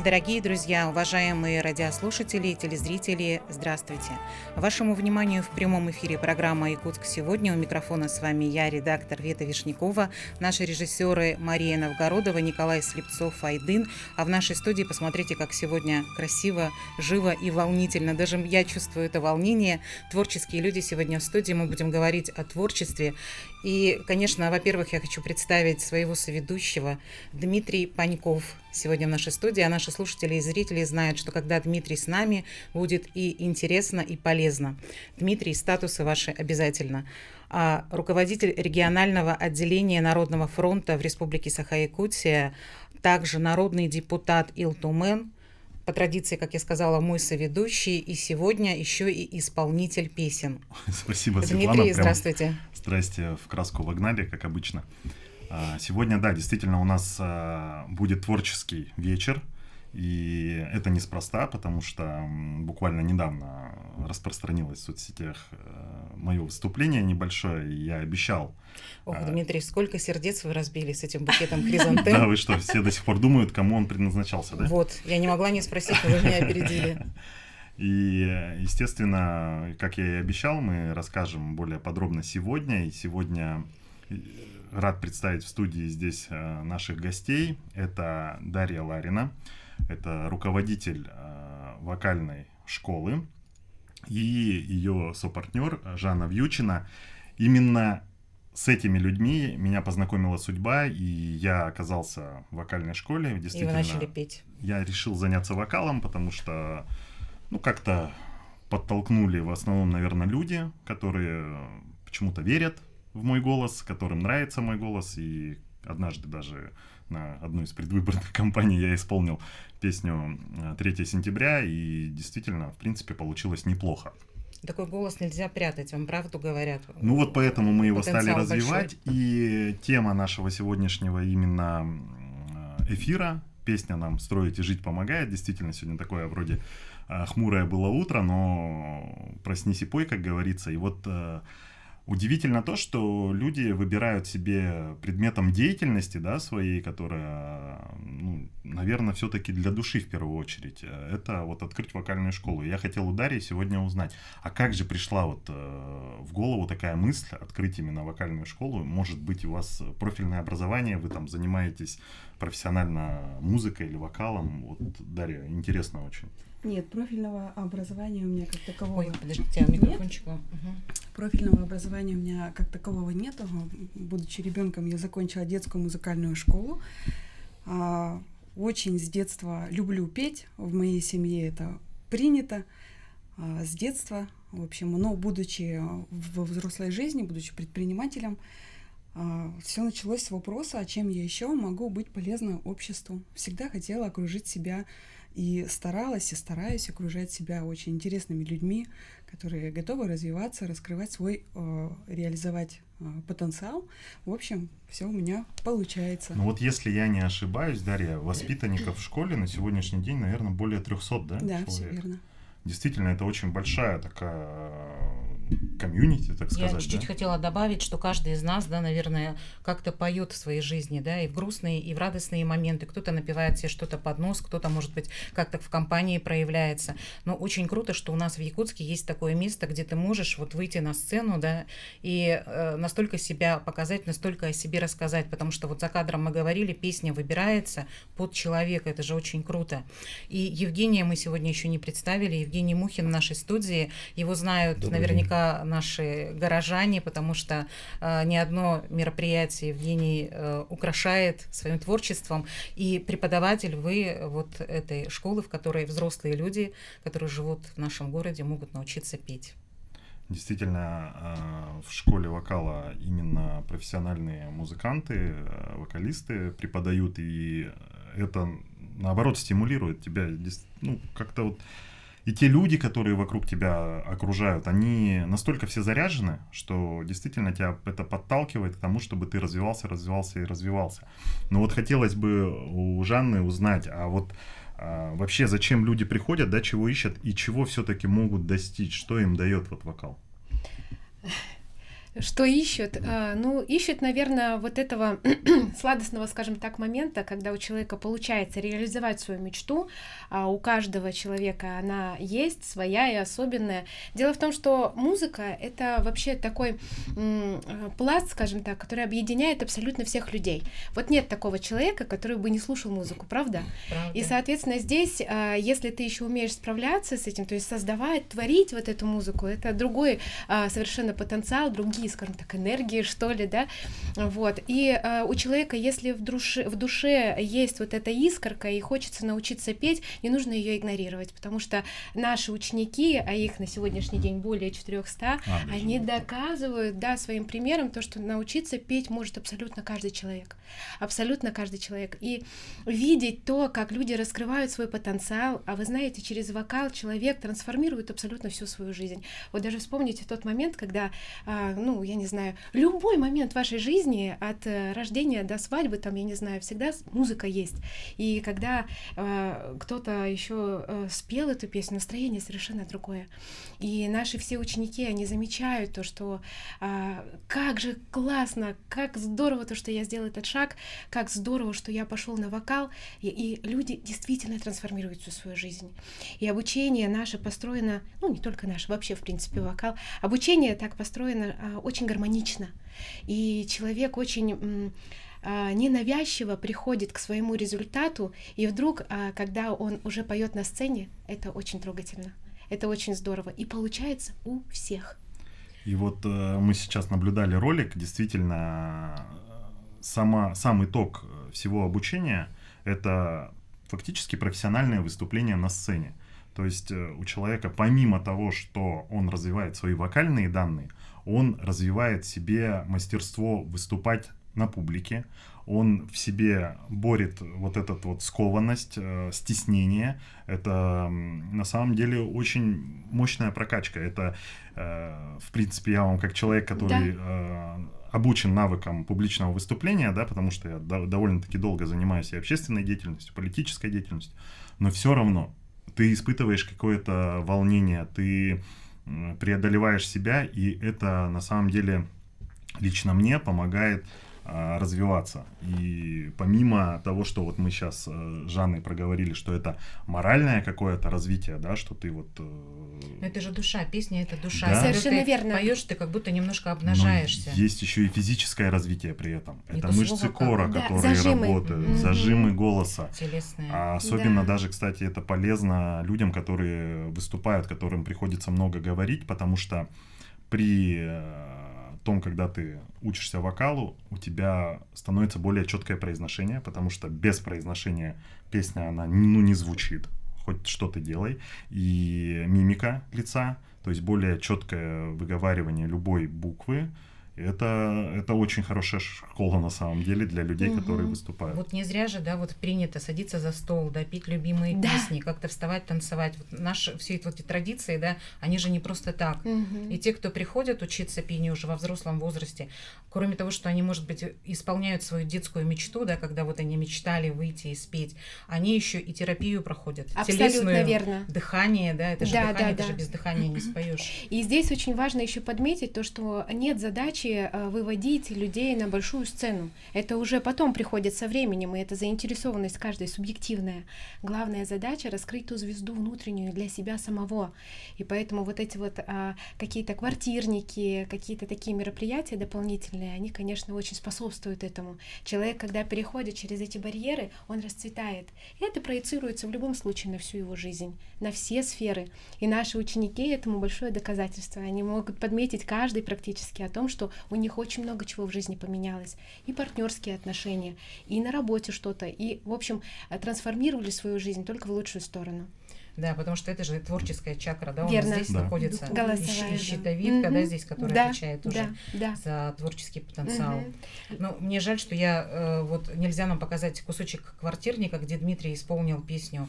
Дорогие друзья, уважаемые радиослушатели и телезрители, здравствуйте! Вашему вниманию в прямом эфире программа «Якутск сегодня». У микрофона с вами я, редактор Вета Вишнякова, наши режиссеры Мария Новгородова, Николай Слепцов-Айдын. А в нашей студии посмотрите, как сегодня красиво, живо и волнительно. Даже я чувствую это волнение. Творческие люди сегодня в студии. Мы будем говорить о творчестве. И, конечно, во-первых, я хочу представить своего соведущего Дмитрий Паньков сегодня в нашей студии. А наши слушатели и зрители знают, что когда Дмитрий с нами, будет и интересно, и полезно. Дмитрий, статусы ваши обязательно. Руководитель регионального отделения Народного фронта в Республике Саха-Якутия, также народный депутат Илтумен, по традиции, как я сказала, мой соведущий, и сегодня еще и исполнитель песен. Спасибо, Дмитрий, Светлана. здравствуйте. Здрасте, в краску вогнали, как обычно. Сегодня, да, действительно, у нас будет творческий вечер, и это неспроста, потому что буквально недавно распространилось в соцсетях мое выступление небольшое, и я обещал. Ох, Дмитрий, сколько сердец вы разбили с этим букетом хризантем. Да, вы что, все до сих пор думают, кому он предназначался, да? Вот, я не могла не спросить, но вы меня опередили. И, естественно, как я и обещал, мы расскажем более подробно сегодня. И сегодня рад представить в студии здесь наших гостей. Это Дарья Ларина, это руководитель вокальной школы, и ее сопартнер Жанна Вьючина. Именно с этими людьми меня познакомила судьба, и я оказался в вокальной школе. И вы начали петь. Я решил заняться вокалом, потому что как-то подтолкнули в основном, наверное, люди, которые почему-то верят в мой голос, которым нравится мой голос. И однажды даже на одной из предвыборных кампаний я исполнил песню «3 сентября», и действительно, в принципе, получилось неплохо. Такой голос нельзя прятать, вам правду говорят. Вот поэтому мы его стали Потенциал развивать. большой. И тема нашего сегодняшнего именно эфира, песня нам «Строить и жить помогает». Действительно, сегодня такое вроде хмурое было утро, но проснись и пой, как говорится. И вот удивительно то, что люди выбирают себе предметом деятельности, да, своей, которая, наверное, все-таки для души в первую очередь. Это вот открыть вокальную школу. Я хотел у Дарьи сегодня узнать, а как же пришла вот в голову такая мысль открыть именно вокальную школу? Может быть, у вас профильное образование, вы там занимаетесь профессионально музыкой или вокалом? Вот, Дарья, интересно очень. Нет, профильного образования у меня как такового Ой, подождите, микрофончик вам. Профильного образования у меня как такового нет. Будучи ребенком, я закончила детскую музыкальную школу. Очень с детства люблю петь. В моей семье это принято. С детства, в общем, но будучи во взрослой жизни, будучи предпринимателем, все началось с вопроса, а чем я еще могу быть полезна обществу. Всегда хотела окружить себя и старалась, и стараюсь окружать себя очень интересными людьми, которые готовы развиваться, раскрывать свой, реализовать потенциал. В общем, все у меня получается. Ну вот если я не ошибаюсь, Дарья, воспитанников в школе на сегодняшний день, наверное, более 300, да? Да, человек? все верно. Действительно, это очень большая такая комьюнити, так сказать. Я чуть-чуть хотела добавить, что каждый из нас, да, наверное, как-то поет в своей жизни, да, и в грустные, и в радостные моменты. Кто-то напевает себе что-то под нос, кто-то, может быть, как-то в компании проявляется. Но очень круто, что у нас в Якутске есть такое место, где ты можешь вот выйти на сцену, да, и настолько себя показать, настолько о себе рассказать, потому что вот за кадром мы говорили, песня выбирается под человека, это же очень круто. И Евгения мы сегодня еще не представили, Евгений Мухин в нашей студии, его знают наверняка наши горожане, потому что ни одно мероприятие Евгений украшает своим творчеством. И преподаватель вы вот этой школы, в которой взрослые люди, которые живут в нашем городе, могут научиться петь. Действительно, в школе вокала именно профессиональные музыканты, вокалисты преподают, и это, наоборот, стимулирует тебя, как-то вот. И те люди, которые вокруг тебя окружают, они настолько все заряжены, что действительно тебя это подталкивает к тому, чтобы ты развивался. Но вот хотелось бы у Жанны узнать, а вот вообще зачем люди приходят, да, чего ищут и чего все-таки могут достичь, что им дает вот вокал? Что ищут? Ну, ищут, наверное, вот этого сладостного, скажем так, момента, когда у человека получается реализовать свою мечту, а у каждого человека она есть, своя и особенная. Дело в том, что музыка — это вообще такой пласт, скажем так, который объединяет абсолютно всех людей. Вот нет такого человека, который бы не слушал музыку, правда? Правда. И, соответственно, здесь, если ты еще умеешь справляться с этим, то есть создавать, творить вот эту музыку, это другой совершенно потенциал, другие, скажем так, энергии, что ли, да, вот, и у человека, если в душе есть вот эта искорка и хочется научиться петь, не нужно ее игнорировать, потому что наши ученики, а их на сегодняшний день более 400, они доказывают, да, своим примером то, что научиться петь может абсолютно каждый человек, и видеть то, как люди раскрывают свой потенциал, а вы знаете, через вокал человек трансформирует абсолютно всю свою жизнь. Вот даже вспомните тот момент, когда, ну, я не знаю, любой момент вашей жизни, от рождения до свадьбы, там, я не знаю, всегда музыка есть. И когда кто-то еще спел эту песню, настроение совершенно другое. И наши все ученики, они замечают то, что как же классно, как здорово то, что я сделал этот шаг, как здорово, что я пошел на вокал, и люди действительно трансформируют всю свою жизнь. И обучение наше построено, ну, не только наше, вообще, в принципе, вокал, обучение так построено очень гармонично. И человек очень ненавязчиво приходит к своему результату, и вдруг, когда он уже поет на сцене, это очень трогательно, это очень здорово, и получается у всех. И вот мы сейчас наблюдали ролик, действительно, сам итог всего обучения — это фактически профессиональное выступление на сцене. То есть у человека, помимо того, что он развивает свои вокальные данные, он развивает в себе мастерство выступать на публике, он в себе борет вот эту вот скованность, стеснение. Это на самом деле очень мощная прокачка. Это, в принципе, я вам как человек, который обучен навыкам публичного выступления, да, потому что я довольно-таки долго занимаюсь и общественной деятельностью, политической деятельностью, но все равно ты испытываешь какое-то волнение, ты преодолеваешь себя, и это на самом деле лично мне помогает развиваться. И помимо того, что вот мы сейчас с Жанной проговорили, что это моральное какое-то развитие, да, что ты вот... Но это же душа, песня — это душа. Да. Совершенно Когда верно. ты поешь, ты как будто немножко обнажаешься. Но есть еще и физическое развитие при этом. И Это то мышцы слово кора, Да, которые зажимы. работают, зажимы голоса. Телесная. А особенно Да. даже, кстати, это полезно людям, которые выступают, которым приходится много говорить, потому что при том, когда ты учишься вокалу, у тебя становится более четкое произношение, потому что без произношения песня, она не звучит, хоть что ты делай, и мимика лица, то есть более четкое выговаривание любой буквы. Это очень хорошая школа на самом деле для людей, которые выступают. Вот не зря же, да, вот принято садиться за стол, да, петь любимые песни, как-то вставать, танцевать. Вот наши все эти традиции, да, они же не просто так. И те, кто приходят учиться пению уже во взрослом возрасте, кроме того, что они, может быть, исполняют свою детскую мечту, да, когда вот они мечтали выйти и спеть, они еще и терапию проходят. Абсолютно Телесную, верно. Дыхание, да, это же Да, дыхание, да, ты же да. без дыхания не споешь. И здесь очень важно еще подметить то, что нет задачи выводить людей на большую сцену. Это уже потом приходит со временем, и это заинтересованность каждой субъективная. Главная задача — раскрыть ту звезду внутреннюю для себя самого. И поэтому вот эти вот какие-то квартирники, какие-то такие мероприятия дополнительные, они, конечно, очень способствуют этому. Человек, когда переходит через эти барьеры, он расцветает. И это проецируется в любом случае на всю его жизнь, на все сферы. И наши ученики этому большое доказательство. Они могут подметить каждый практически о том, что у них очень много чего в жизни поменялось. И партнерские отношения, и на работе что-то. И, в общем, трансформировали свою жизнь только в лучшую сторону. Да, потому что это же творческая чакра, да, Верно. у нас здесь находится Голосовая, и щитовидка, да, здесь, которая отвечает уже да. за творческий потенциал. Ну, мне жаль, что я, вот нельзя нам показать кусочек квартирника, где Дмитрий исполнил песню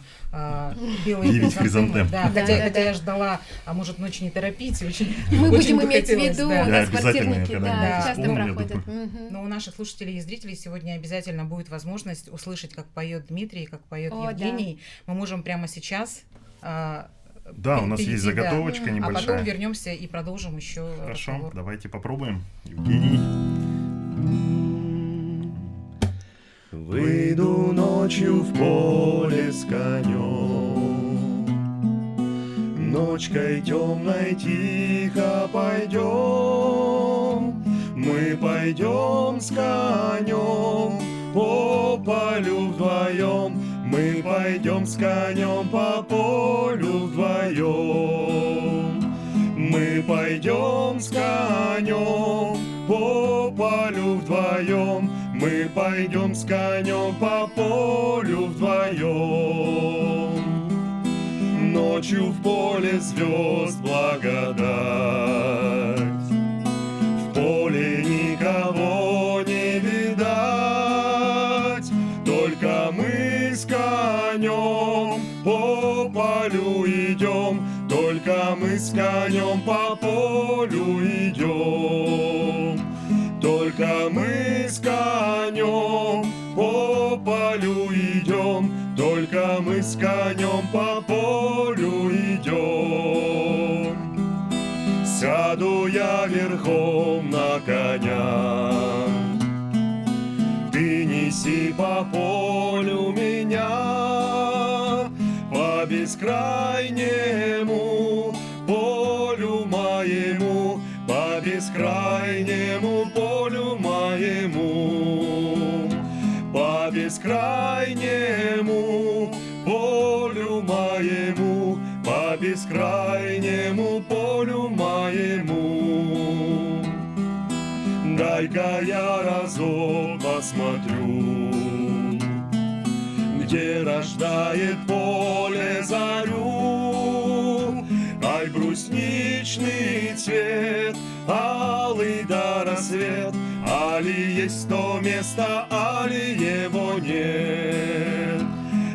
«Белые хризантемы». Да, хотя я ждала, а может, ночь не торопить, Мы будем бы иметь в хотелось, виду, у да. нас обязательно, квартирники когда-нибудь часто вспомню, проходят. Но у наших слушателей и зрителей сегодня обязательно будет возможность услышать, как поет Дмитрий, как поет О, Евгений. Мы можем прямо сейчас Да, у нас есть перейти, да. заготовочка А небольшая. потом вернемся и продолжим еще Хорошо, разговор. давайте попробуем. Евгений. Выйду ночью в поле с конем, ночкой темной тихо пойдем, мы пойдем с конем по полю вдвоем, мы пойдем с конем по полю вдвоем, мы пойдем с конем по полю вдвоем, мы пойдем с конем по полю вдвоем. Ночью в поле звезд благодать, в поле никого не видать, только мы с конем по полю идем, только мы с конем по полю идем, только мы с конем по полю идем, только мы с конем по полю идем. Сяду я верхом на коня, ты неси по полю меня, по бескрайнему полю моему, по бескрайнему полю моему, по бескрайнему полю моему, по бескрайнему полю моему. Дай-ка я разок посмотрю, где рождает поле зарю. Ай, брусничный цвет, алый да рассвет, али есть то место, али его нет.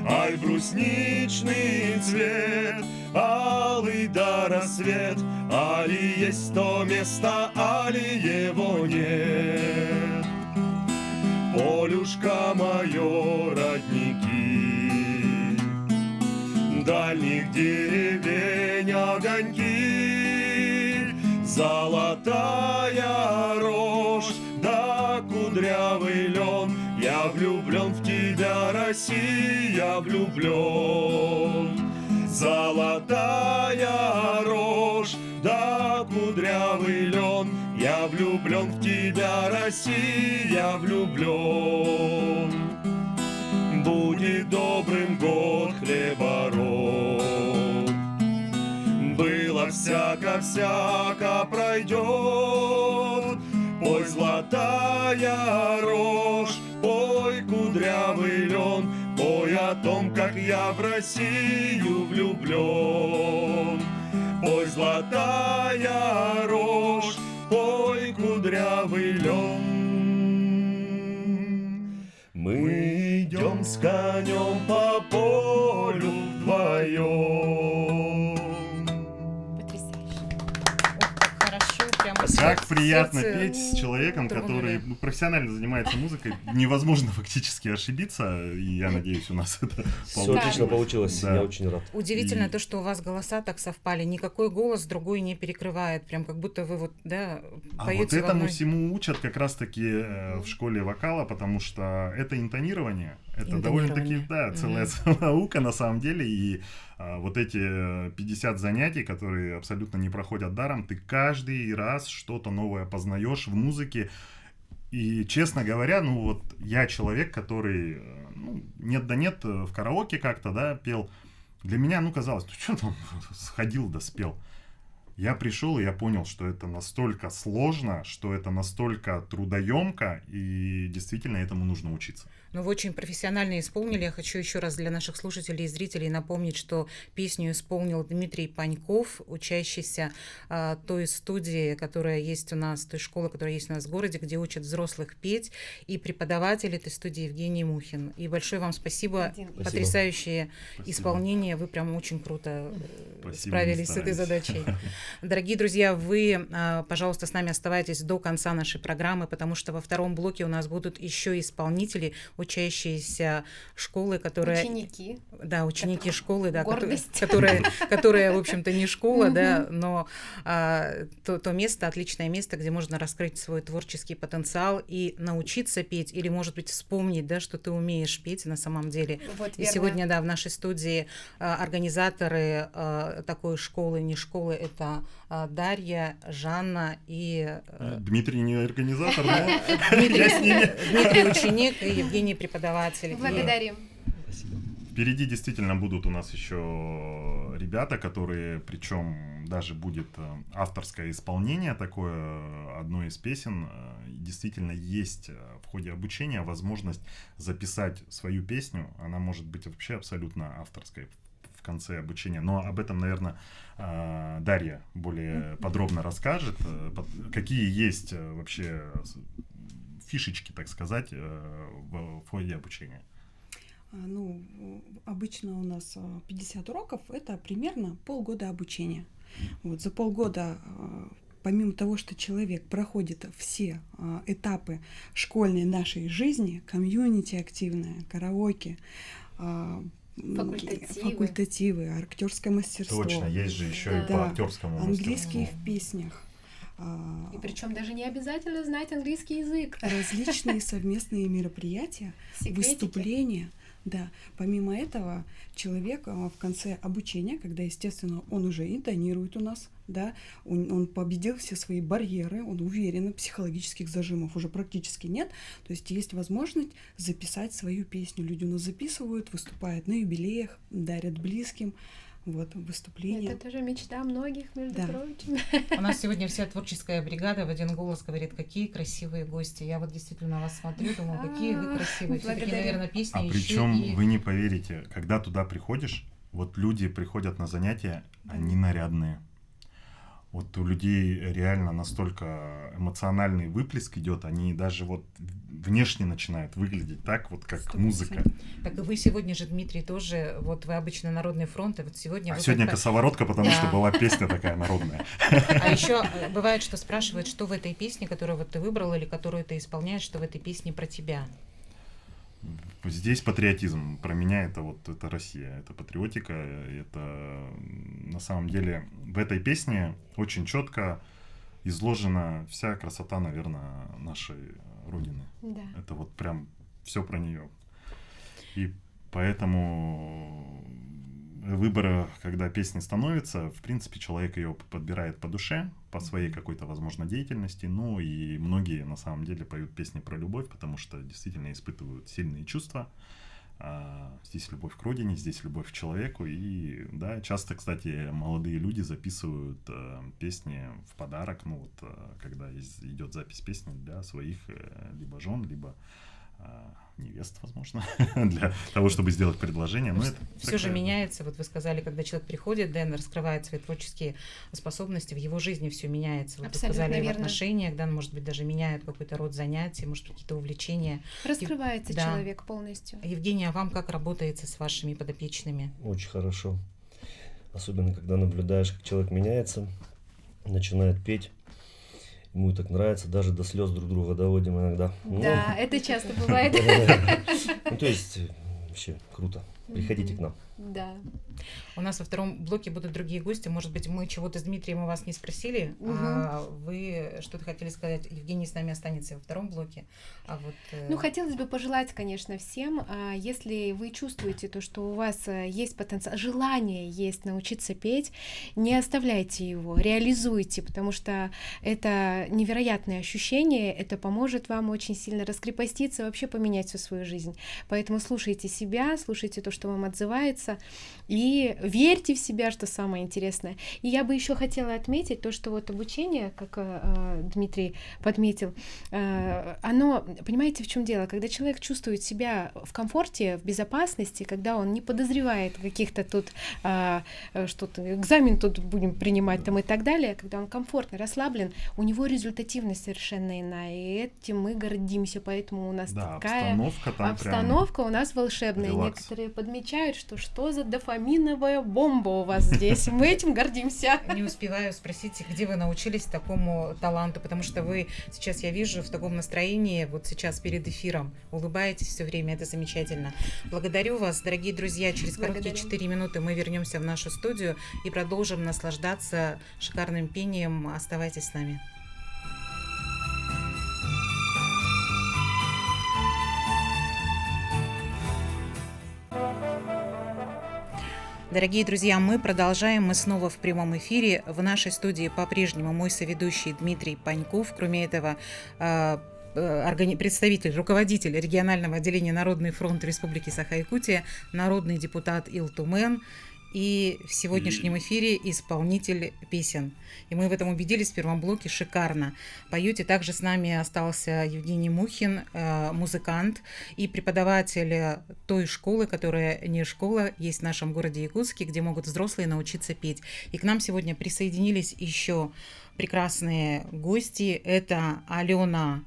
Ай, брусничный цвет, алый да рассвет, али есть то место, али его нет. Полюшка мое, родники, дальних деревень огоньки, золотая рожь да кудрявый лен. Я влюблен в тебя, Россия, влюблен. Золотая рожь да кудрявый лен. Я влюблен в тебя, Россия, влюблен. Будет добрым год хлебород, было всяко-всяко пройдет. Пой, золотая рожь, пой, кудрявый лен, пой о том, как я в Россию влюблен. Пой, золотая рожь, пой, кудрявый лен. Мы идем с конем по полю вдвоем. Потрясающе. Хорошо, прямо Как приятно сердце петь с человеком, который дрогнули. профессионально занимается музыкой. Невозможно фактически ошибиться, и я надеюсь, у нас это Все получится. отлично получилось, Да. я очень рад. Удивительно И- то, что у вас голоса так совпали. Никакой голос другой не перекрывает. Прям как будто вы вот, да, А вот поете в этому одной... всему учат как раз-таки в школе вокала, потому что это интонирование. Это довольно-таки, да, целая наука на самом деле. И вот эти 50 занятий, которые абсолютно не проходят даром, ты каждый раз что-то новое познаешь в музыке. И, честно говоря, ну вот я человек, который, ну, нет да нет, в караоке как-то, да, пел. Для меня, ну, казалось, ну, что там, сходил да спел. Я пришел, и я понял, что это настолько сложно, что это настолько трудоемко, и действительно этому нужно учиться. Ну, вы очень профессионально исполнили. Я хочу еще раз для наших слушателей и зрителей напомнить, что песню исполнил Дмитрий Паньков, учащийся той студии, которая есть у нас, той школы, которая есть у нас в городе, где учат взрослых петь, и преподаватель этой студии Евгений Мухин. И большое вам спасибо. Спасибо. Потрясающее Спасибо. исполнение. Вы прям очень круто Спасибо, справились мы с этой старались. задачей. Дорогие друзья, вы, пожалуйста, с нами оставайтесь до конца нашей программы, потому что во втором блоке у нас будут еще исполнители, учащиеся школы, которые... Ученики. Да, ученики школы, да, Гордость. которые, в общем-то, не школа, да, но то место, отличное место, где можно раскрыть свой творческий потенциал и научиться петь, или, может быть, вспомнить, да, что ты умеешь петь на самом деле. Вот, И верно. сегодня, да, в нашей студии организаторы такой школы, не школы, это Дарья, Жанна и... Дмитрий не организатор, но Дмитрий ученик и Евгений преподаватель. Благодарим. впереди действительно будут у нас еще ребята, которые, причем даже будет авторское исполнение такое, одной из песен. Действительно есть в ходе обучения возможность записать свою песню. Она может быть вообще абсолютно авторской в конце обучения. Но об этом, наверное, Дарья более подробно расскажет. Какие есть вообще фишечки, так сказать, в ходе обучения. Ну, обычно у нас 50 уроков, это примерно полгода обучения. Вот, за полгода, помимо того, что человек проходит все этапы школьной нашей жизни, комьюнити активное, караоке, факультативы, актерское мастерство. Точно, есть же еще Да. и по актерскому Английский мастерству. в песнях. И причем даже не обязательно знать английский язык. Различные совместные мероприятия, Секретики. выступления. Да, помимо этого, человек в конце обучения, когда, естественно, он уже интонирует у нас, да, он победил все свои барьеры, он уверен, психологических зажимов уже практически нет, то есть есть возможность записать свою песню. Люди у нас записывают, выступают на юбилеях, дарят близким, вот, выступления. Это тоже мечта многих, между Да. прочим. У нас сегодня вся творческая бригада в один голос говорит, какие красивые гости. Я вот действительно на вас смотрю, думаю, какие вы красивые. Все-таки, Благодарю. наверное, песни А еще причем и... вы не поверите, когда туда приходишь, вот люди приходят на занятия, они нарядные. Вот у людей реально настолько эмоциональный выплеск идет, они даже вот внешне начинают выглядеть так, вот как 100%. музыка. Так и вы сегодня же, Дмитрий, тоже, вот вы обычно Народный фронт, и вот сегодня... А вы сегодня как-то- косоворотка, потому Да. что была песня такая народная. А еще бывает, что спрашивают, что в этой песне, которую вот ты выбрал или которую ты исполняешь, что в этой песне про тебя. Здесь патриотизм. Про меня это Россия, это патриотика, это на самом деле в этой песне очень четко изложена вся красота, наверное, нашей Родины. Да. Это вот прям все про нее. И поэтому выбор, когда песня становится, в принципе, человек ее подбирает по душе, по своей какой-то, возможно, деятельности. Ну и многие, на самом деле, поют песни про любовь, потому что действительно испытывают сильные чувства. Здесь любовь к родине, здесь любовь к человеку. И да, часто, кстати, молодые люди записывают песни в подарок, ну вот, когда идет запись песни для своих либо жен, либо невест, возможно, для того, чтобы сделать предложение. Но это Все же такая- меняется. Вот вы сказали, когда человек приходит, Дэн раскрывает свои творческие способности, в его жизни все меняется. Вот вы Абсолютно сказали, в верно. отношениях, да, может быть, даже меняют какой-то род занятий, может, какие-то увлечения. Раскрывается Да. человек полностью. Евгения, а вам как работается с вашими подопечными? Очень хорошо. Особенно, когда наблюдаешь, как человек меняется, начинает петь. Ему так нравится, даже до слез друг друга доводим иногда. Да, это часто бывает. Ну, то есть, вообще круто. Приходите к нам. Да. У нас во втором блоке будут другие гости. Может быть, мы чего-то с Дмитрием у вас не спросили, а вы что-то хотели сказать. Евгений с нами останется во втором блоке. А вот, Ну, хотелось бы пожелать, конечно, всем, если вы чувствуете то, что у вас есть потенциал, желание есть научиться петь, не оставляйте его, реализуйте, потому что это невероятное ощущение, это поможет вам очень сильно раскрепоститься, вообще поменять всю свою жизнь. Поэтому слушайте себя, слушайте то, что вам отзывается, и верьте в себя, что самое интересное. И я бы еще хотела отметить то, что вот обучение, как Дмитрий подметил, оно, понимаете, в чем дело? Когда человек чувствует себя в комфорте, в безопасности, когда он не подозревает каких-то тут что-то, экзамен тут будем принимать там и так далее, когда он комфортно, расслаблен, у него результативность совершенно иная, и этим мы гордимся, поэтому у нас Да, такая обстановка там обстановка у нас волшебная. релакс. Некоторые подмечают, что что за дофаминовая бомба у вас здесь. Мы этим гордимся. Не успеваю спросить, где вы научились такому таланту, потому что вы сейчас, я вижу, в таком настроении, вот сейчас перед эфиром, улыбаетесь все время, это замечательно. Благодарю вас, дорогие друзья. Через короткие 4 минуты мы вернемся в нашу студию и продолжим наслаждаться шикарным пением. Оставайтесь с нами. Дорогие друзья, мы продолжаем, мы снова в прямом эфире. В нашей студии по-прежнему мой соведущий Дмитрий Паньков. Кроме этого, представитель, руководитель регионального отделения Народный фронт Республики Саха-Якутия, народный депутат Илтумен и в сегодняшнем эфире исполнитель песен. И мы в этом убедились в первом блоке, шикарно поете. Также с нами остался Евгений Мухин, музыкант и преподаватель той школы, которая не школа, есть в нашем городе Якутске, где могут взрослые научиться петь. И к нам сегодня присоединились еще прекрасные гости. Это Алена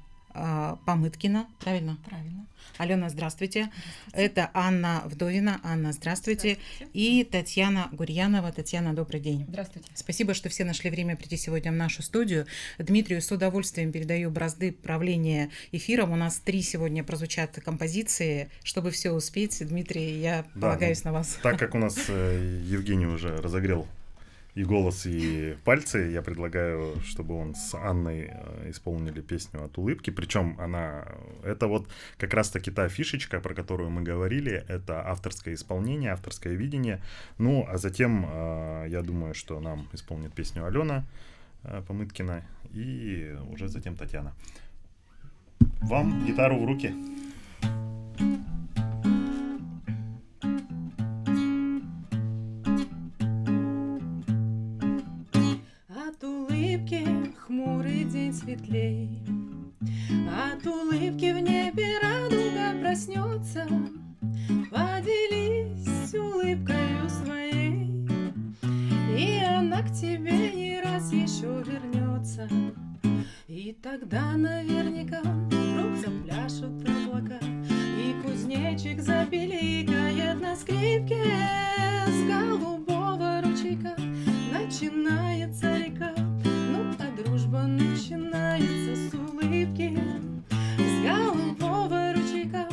Помыткина, правильно? Правильно. Алена, здравствуйте. Здравствуйте. Это Анна Вдовина. Анна, здравствуйте. И Татьяна Гурьянова. Татьяна, добрый день. Здравствуйте. Спасибо, что все нашли время прийти сегодня в нашу студию. Дмитрию с удовольствием передаю бразды правления эфиром. У нас 3 сегодня прозвучат композиции. Чтобы все успеть, Дмитрий, я полагаюсь на вас. Так как у нас Евгений уже разогрел и голос, и пальцы, я предлагаю, чтобы он с Анной исполнили песню «От улыбки». Причем это вот как раз-таки та фишечка, про которую мы говорили, это авторское исполнение, авторское видение. Ну, а затем, я думаю, что нам исполнит песню Алена Помыткина и уже затем Татьяна. Вам гитару в руки. Хмурый день светлей, от улыбки в небе радуга проснется. Поделись улыбкою своей, и она к тебе не раз еще вернется. И тогда наверняка вдруг запляшут облака, и кузнечик запиликает на скрипке. С голубого ручейка начинается река, дружба начинается с улыбки. С голубого ручейка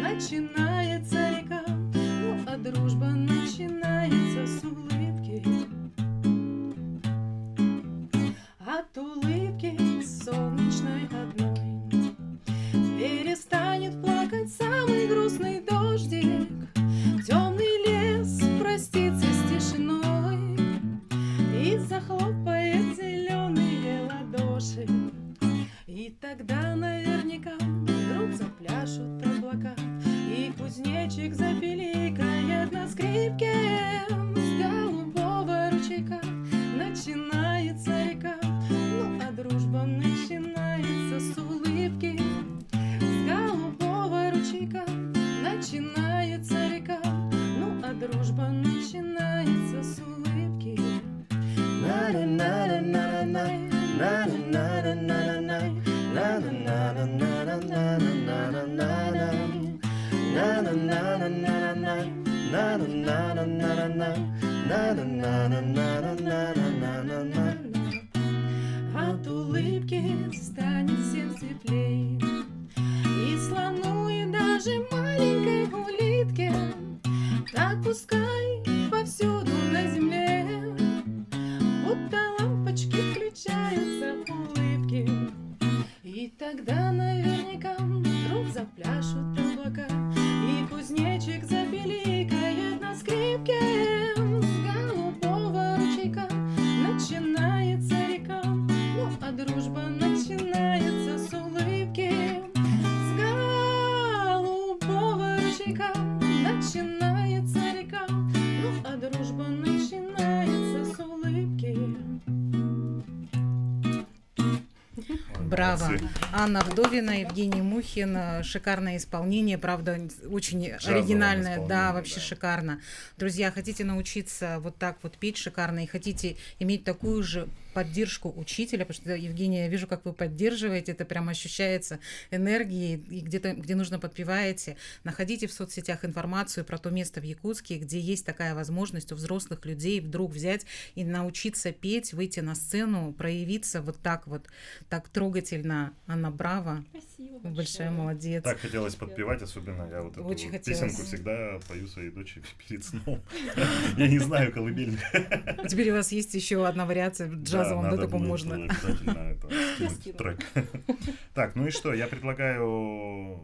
начинается река, ну а дружба начинается с улыбки. От улыбки солнечной одной перестанет плакать самый грустный дождик. Темный лес простится с тишиной и захлопает зеленые ладоши. И тогда наверняка вдруг запляшут облака, и кузнечик запиликает на скрипке. С голубого ручейка начинается река, ну а дружба начинается с улыбки. С голубого ручейка начинается река, ну а дружба начинается с улыбки. От улыбки станет всем светлей, и слону, и даже маленькой улитке. Так пускай повсюду на земле будто лампочки включаются в улыбки. И тогда наверняка вдруг запляшут облака, и кузнечик запиликает на скрипке. С голубого ручейка начинается река, ну а дружба начинается с улыбки. С голубого ручейка начинается река, ну а дружба начинается с улыбки. Браво. Анна Вдовина, Евгений Мухин. Шикарное исполнение, правда, очень оригинальное. Да, вообще шикарно. Друзья, хотите научиться вот так вот петь шикарно и хотите иметь такую же поддержку учителя, потому что, Евгения, я вижу, как вы поддерживаете, это прям ощущается энергией, и где-то, где нужно, подпеваете. Находите в соцсетях информацию про то место в Якутске, где есть такая возможность у взрослых людей вдруг взять и научиться петь, выйти на сцену, проявиться вот так трогательно. Анна, браво. Спасибо Большая большое. молодец. Так хотелось подпевать, особенно я вот эту Очень вот хотелось. песенку всегда пою своей дочери перед сном. Я не знаю колыбельную. Теперь у вас есть еще одна вариация в джазовом, да, надо таком будет можно. обязательно это скинуть Скину. трек. Так, ну и что, я предлагаю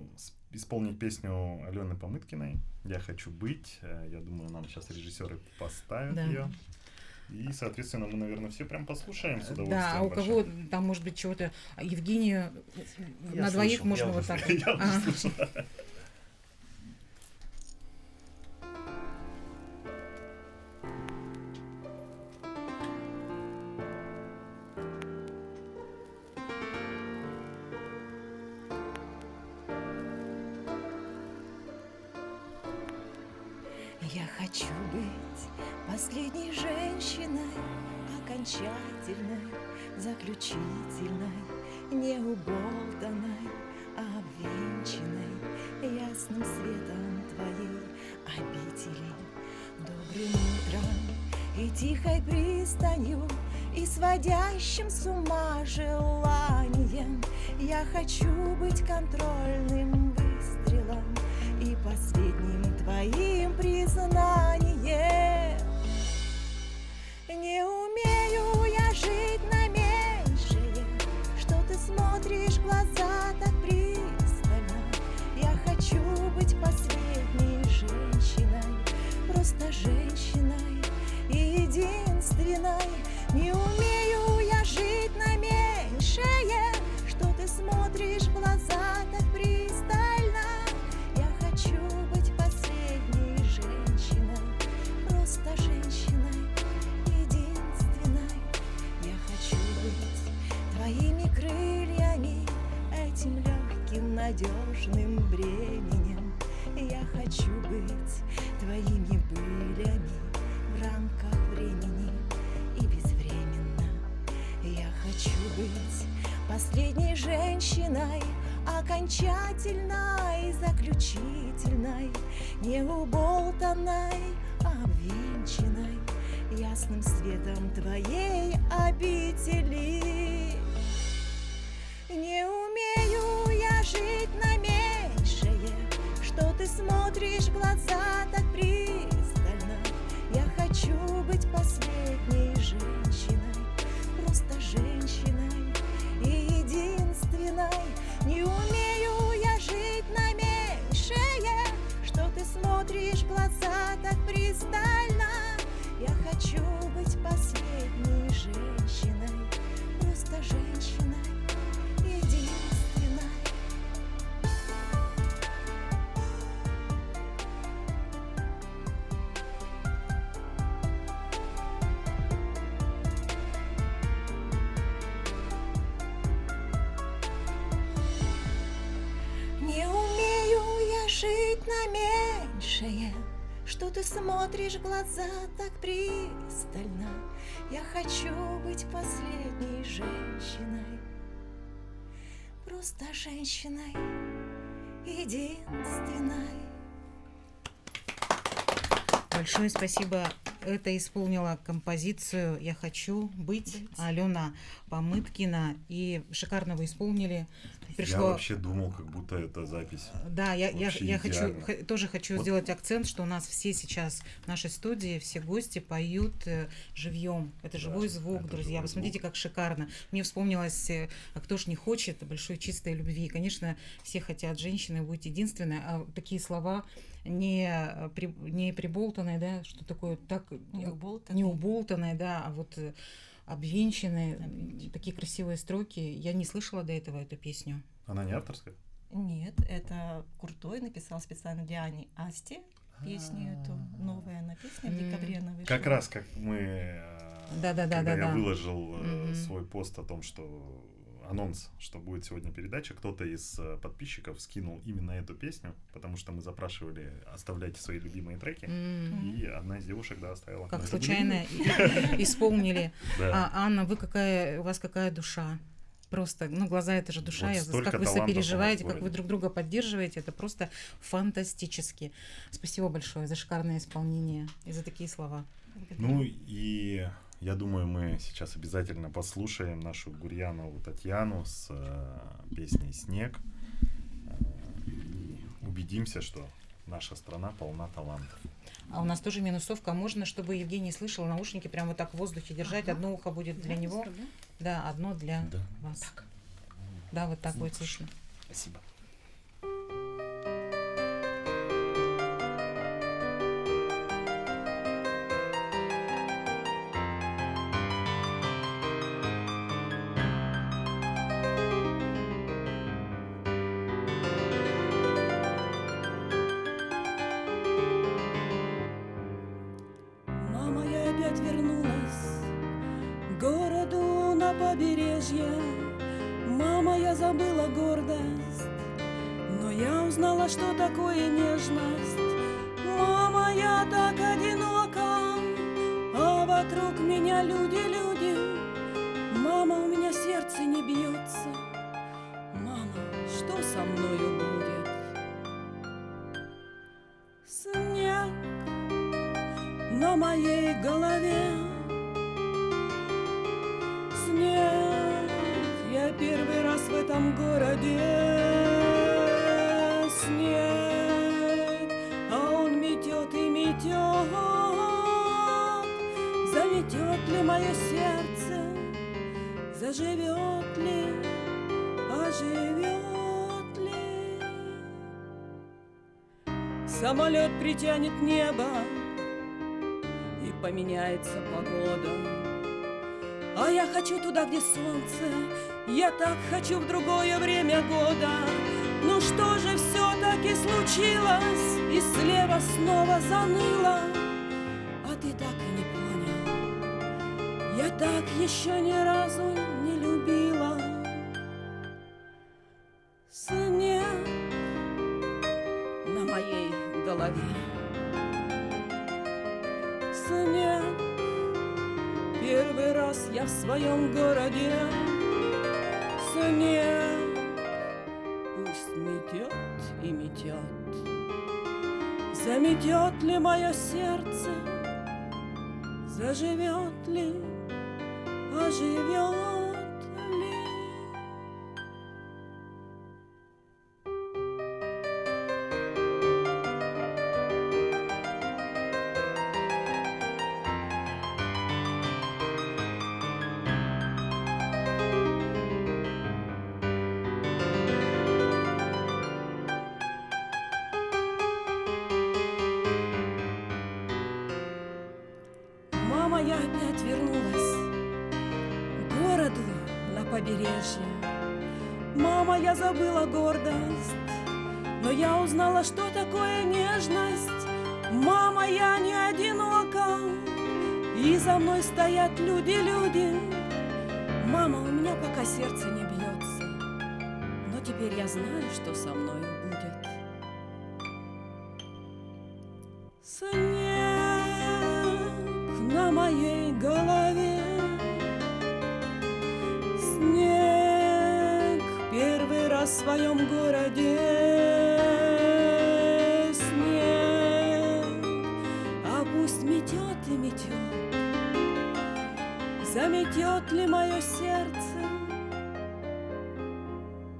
исполнить песню Алены Помыткиной «Я хочу быть». Я думаю, нам сейчас режиссеры поставят Да. ее. И, соответственно, мы, наверное, все прям послушаем с удовольствием. Да, а у большим. кого там, может быть, чего-то... Евгению Я на двоих слышал, можно я вот уже так. Я уже Ага. слышал. Я хочу быть последней женщиной, окончательной, заключительной, неуболтанной, обвенчанной ясным светом твоей обители. Добрым утром и тихой пристанью, и сводящим с ума желанием я хочу быть контрольным выстрелом и последним твоим признанием. Не умею я жить на меньшее, что ты смотришь в глаза так пристально. Я хочу быть последней женщиной, просто женщиной и единственной. Не умею я жить на меньшее, что ты смотришь в глаза так пристально. Я хочу быть последней женщиной, просто женщиной единственной. Я хочу быть твоими крыльями, этим легким надежным бременем. Я хочу быть твоими пылями в рамках времени и безвременно. Я хочу быть последней женщиной, окончательной, заключительной, неуболтанной, обвенчанной ясным светом твоей обители. Не умею я жить на меньшее, что ты смотришь в глаза так пристально. Я хочу быть последней женщиной, просто женщиной и единственной. Не умею я жить на меньшее, что ты смотришь в глаза так пристально. Я хочу быть последней женщиной, просто женщиной единственной. Не умею я жить на меньшее, что ты смотришь в глаза так пристально. Я хочу быть последней женщиной, просто женщиной единственной. Большое спасибо. Это исполнила композицию «Я хочу быть» Алена Помыткина. И шикарно вы исполнили. Я вообще думал, как будто это запись. Да, я Вообще хочу, идеально. тоже хочу Вот. сделать акцент, что у нас все сейчас в нашей студии, все гости поют живьем. Это живой звук, это друзья. живой Посмотрите, звук. как шикарно. Мне вспомнилось, а кто ж не хочет большой чистой любви. И, конечно, все хотят женщины быть единственной, а такие слова не приболтанные, да, что такое так не уболтанные, да, а вот обвенчанные, такие красивые строки. Я не слышала до этого эту песню. Она не авторская? Нет, это Крутой написал специально для Ани Асти песню эту. Новая она песня в декабре она вышла. Как раз как мы... Да-да-да-да-да. Когда я выложил Мгм. свой пост о том, что анонс, что будет сегодня передача. Кто-то из подписчиков скинул именно эту песню, потому что мы запрашивали «Оставляйте свои любимые треки», и одна из девушек, да, оставила. Как Но это случайно были исполнили. Да. Анна, у вас какая душа? Просто, глаза — это же душа, Вот я столько как вы талантов у нас сопереживаете, в как вы городе. друг друга поддерживаете, это просто фантастически. Спасибо большое за шикарное исполнение и за такие слова. Ну и я думаю, мы сейчас обязательно послушаем нашу Гурьянову Татьяну с песней «Снег» и убедимся, что наша страна полна талантов. А у нас тоже минусовка. Можно, чтобы Евгений слышал, наушники прямо вот так в воздухе держать. Одно ухо будет для него, да, одно для Да. вас. Да, вот так будет слышно. Спасибо. Мама, я опять вернулась к городу на побережье. Мама, я забыла гордость, но я узнала, что такое нежность. Мама, я так одинока, а вокруг меня люди. Мама, у меня сердце не бьется. Мама, что со мною будет? Снег на моей голове, снег, я первый раз в этом городе. Снег, а он метет и метет. Заметет ли мое сердце, заживет ли, оживет ли? Самолет притянет небо, и поменяется погода. А я хочу туда, где солнце, я так хочу в другое время года. Ну что же все-таки случилось, и слева снова заныло, а ты так и не понял, я так еще ни разу не любила. Снег на моей голове, снег, первый раз я в своем городе. Снег, пусть метет и метет. Заметет ли мое сердце, заживет ли, оживет ли? Мама, я опять вернулась к городу на побережье. Мама, я забыла гордость, но я узнала, что такое нежность. Мама, я не одинока, и за мной стоят люди. Мама, у меня пока сердце не бьется, но теперь я знаю, что со мной будет. Снег на моей голове, снег, первый раз в своем городе. Снег, а пусть метет и метет. Заметет ли мое сердце,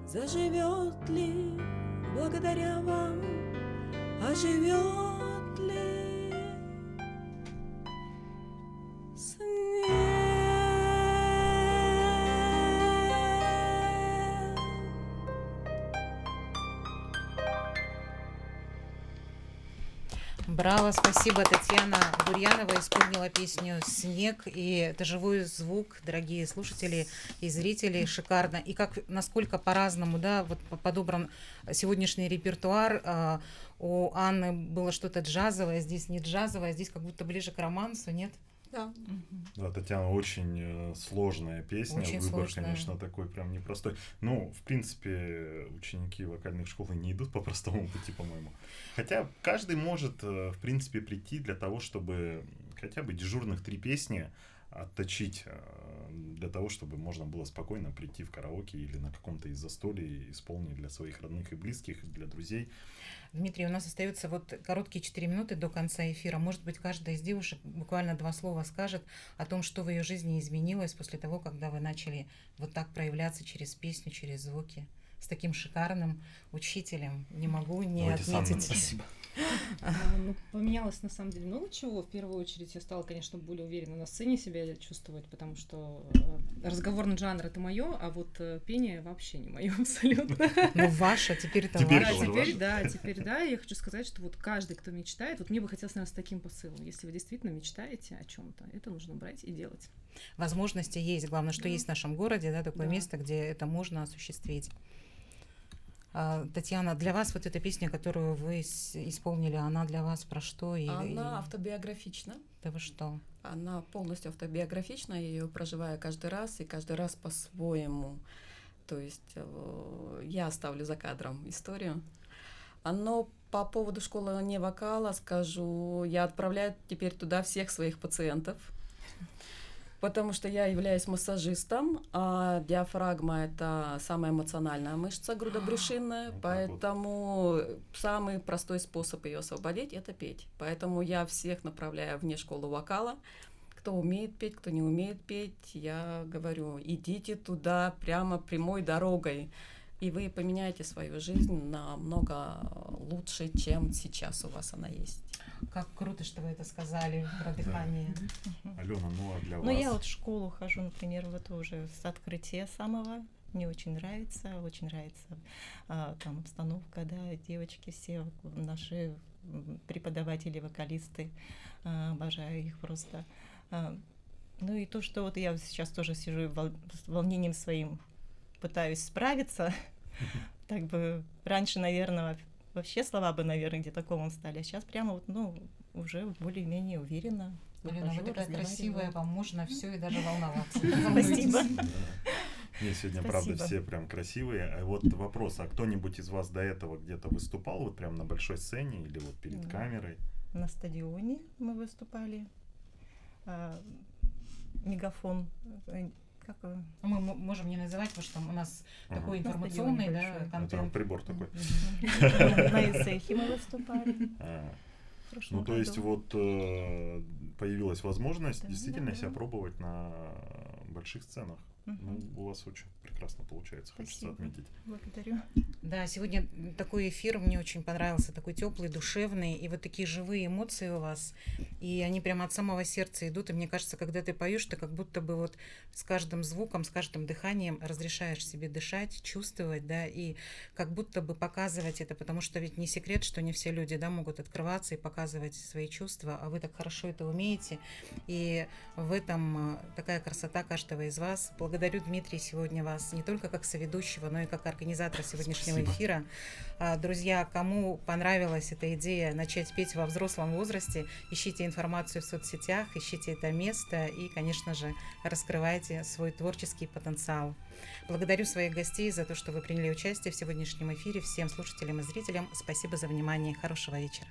заживет ли благодаря вам, оживет ли? Браво, спасибо. Татьяна Гурьянова исполнила песню «Снег», и это живой звук, дорогие слушатели и зрители, шикарно. И насколько по-разному, да, вот подобран сегодняшний репертуар. У Анны было что-то джазовое, здесь не джазовое, здесь как будто ближе к романсу, нет? Да. Да, Татьяна, очень сложная песня, Очень выбор, сложная. конечно, такой прям непростой. Ну, в принципе, ученики вокальных школ не идут по простому пути, по-моему. Хотя каждый может, в принципе, прийти для того, чтобы хотя бы дежурных 3 песни отточить, для того, чтобы можно было спокойно прийти в караоке или на каком-то из застолий и исполнить для своих родных и близких, для друзей. Дмитрий, у нас остается вот короткие 4 минуты до конца эфира. Может быть, каждая из девушек буквально 2 слова скажет о том, что в ее жизни изменилось после того, когда вы начали вот так проявляться через песню, через звуки. С таким шикарным учителем. Не могу не Давайте Санна, отметить. Спасибо. Ну, поменялось на самом деле много чего. В первую очередь я стала, конечно, более уверенно на сцене себя чувствовать, потому что разговорный жанр — это мое, а вот пение вообще не мое абсолютно. Ну, ваша, теперь это Теперь ваша. это ваше. Теперь да. Я хочу сказать, что вот каждый, кто мечтает, вот мне бы хотелось, наверное, с таким посылом. Если вы действительно мечтаете о чем-то, это нужно брать и делать. Возможности есть. Главное, что Да. есть в нашем городе, да, такое Да. место, где это можно осуществить. Татьяна, для вас вот эта песня, которую вы исполнили, она для вас про что? Она автобиографична. Да вы что? Она полностью автобиографична, я ее проживаю каждый раз, и каждый раз по-своему. То есть я оставлю за кадром историю. Но по поводу школы не вокала скажу, я отправляю теперь туда всех своих пациентов, потому что я являюсь массажистом, а диафрагма — это самая эмоциональная мышца грудобрюшинная, Вот так вот. поэтому самый простой способ ее освободить — это петь. Поэтому я всех направляю вне школы вокала. Кто умеет петь, кто не умеет петь, я говорю, идите туда прямо прямой дорогой, и вы поменяете свою жизнь намного лучше, чем сейчас у вас она есть. Как круто, что вы это сказали про дыхание. Алена, ну а для Ну, вас? я вот в школу хожу, например, вот уже с открытия самого. Мне очень нравится там обстановка, да, девочки все, наши преподаватели, вокалисты, обожаю их просто. Ну и то, что вот я сейчас тоже сижу и с волнением своим пытаюсь справиться, так бы раньше, наверное, вообще слова бы, наверное, где-то комом стали, а сейчас прямо вот, ну, уже более-менее уверенно. Алена, вы выхожу, такая разговариваю. красивая, вам можно все и даже волноваться. Спасибо. Да. Не, сегодня, правда, Спасибо. все прям красивые. А вот вопрос, а кто-нибудь из вас до этого где-то выступал вот прям на большой сцене или вот перед Да. камерой? На стадионе мы выступали. Мегафон. Как его? Мы можем не называть, потому что у нас Ага. такой На информационный, стадионе да, большой. Это контент. прибор такой. На ИСЭХе мы выступали А, в прошлом Ну, то есть году. вот появилась возможность Да, действительно да, себя да. пробовать на больших сценах. Мгм. Ну, у вас очень прекрасно получается, хочется Спасибо. отметить. Благодарю. Да, сегодня такой эфир мне очень понравился, такой теплый, душевный, и вот такие живые эмоции у вас, и они прямо от самого сердца идут, и мне кажется, когда ты поешь, ты как будто бы вот с каждым звуком, с каждым дыханием разрешаешь себе дышать, чувствовать, да, и как будто бы показывать это, потому что ведь не секрет, что не все люди, да, могут открываться и показывать свои чувства, а вы так хорошо это умеете, и в этом такая красота каждого из вас. Благодарю, Дмитрий, сегодня вас не только как соведущего, но и как организатора сегодняшнего Спасибо. эфира. Друзья, кому понравилась эта идея начать петь во взрослом возрасте, ищите информацию в соцсетях, ищите это место и, конечно же, раскрывайте свой творческий потенциал. Благодарю своих гостей за то, что вы приняли участие в сегодняшнем эфире. Всем слушателям и зрителям спасибо за внимание. Хорошего вечера.